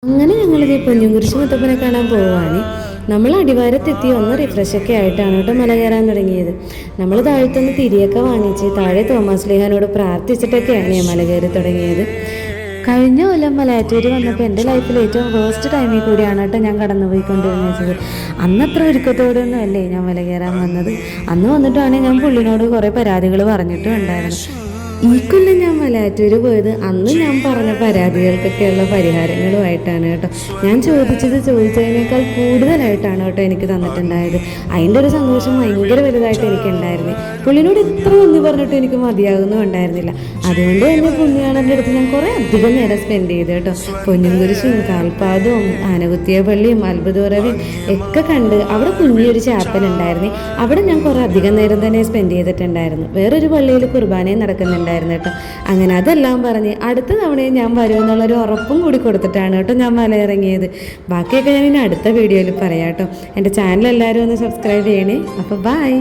അങ്ങനെ ഞങ്ങളിത് പൊന്നുംകുരിശ് മുത്തപ്പനെ കാണാൻ പോവുകയാണ്. നമ്മൾ അടിവാരത്തെത്തി ഒന്ന് റിഫ്രഷൊക്കെ ആയിട്ടാണ് കേട്ടോ മല കയറാൻ തുടങ്ങിയത്. നമ്മൾ താഴത്തുനിന്ന് തിരിയൊക്കെ വാങ്ങിച്ച് താഴെ തോമസ് ലീഹാനോട് പ്രാർത്ഥിച്ചിട്ടൊക്കെയാണ് ഞാൻ മല കയറി തുടങ്ങിയത്. കഴിഞ്ഞ കൊല്ലം മലയാറ്റൂർ വന്നപ്പോൾ എൻ്റെ ലൈഫിൽ ഏറ്റവും വേസ്റ്റ് ടൈമിൽ കൂടിയാണ് കേട്ടോ ഞാൻ കടന്നു പോയിക്കൊണ്ടിരുന്നത്. അന്നത്ര ഒരുക്കത്തോടൊന്നും അല്ലേ ഞാൻ മല കയറാൻ വന്നത്. അന്ന് വന്നിട്ടാണ് ഞാൻ പുള്ളിനോട് കുറേ പരാതികൾ പറഞ്ഞിട്ടും ഉണ്ടായിരുന്നു. ഈ കൊല്ലം ഞാൻ മലയാറ്റൂർ പോയത് അന്ന് ഞാൻ പറഞ്ഞ പരാതികൾക്കൊക്കെയുള്ള പരിഹാരങ്ങളുമായിട്ടാണ് കേട്ടോ. ഞാൻ ചോദിച്ചതിനേക്കാൾ കൂടുതലായിട്ടാണ് കേട്ടോ എനിക്ക് തന്നിട്ടുണ്ടായത്. അതിൻ്റെ ഒരു സന്തോഷം ഭയങ്കര വലുതായിട്ട് എനിക്കുണ്ടായിരുന്നു. പുള്ളിനോട് ഇത്ര നന്ദി പറഞ്ഞിട്ട് എനിക്ക് മതിയാകുന്നും ഉണ്ടായിരുന്നില്ല. അതുകൊണ്ട് തന്നെ പുണ്യാളൻ്റെ അടുത്ത് ഞാൻ കുറേ അധികം നേരം സ്പെൻഡ് ചെയ്തു കേട്ടോ. പൊന്നുംകുരിശും കാൽപാദവും ആനകുത്തിയ പള്ളിയും അത്ഭുതോറവയും ഒക്കെ കണ്ട് അവിടെ കുഞ്ഞൊരു ചാപ്പൽ ഉണ്ടായിരുന്നു. അവിടെ ഞാൻ കുറേ അധികം നേരം തന്നെ സ്പെൻഡ് ചെയ്തിട്ടുണ്ടായിരുന്നു. വേറൊരു പള്ളിയിൽ കുർബാനയും നടക്കുന്നുണ്ടായിരുന്നു കേട്ടോ. അങ്ങനെ അതെല്ലാം പറഞ്ഞ് അടുത്ത തവണയും ഞാൻ വരുമെന്നുള്ളൊരു ഉറപ്പും കൂടി കൊടുത്തിട്ടാണ് കേട്ടോ ഞാൻ മല ഇറങ്ങിയത്. ബാക്കിയൊക്കെ ഞാൻ ഇനി അടുത്ത വീഡിയോയിൽ പറയാം കേട്ടോ. എൻ്റെ ചാനൽ എല്ലാവരും ഒന്ന് സബ്സ്ക്രൈബ് ചെയ്യണേ. അപ്പോൾ ബൈ.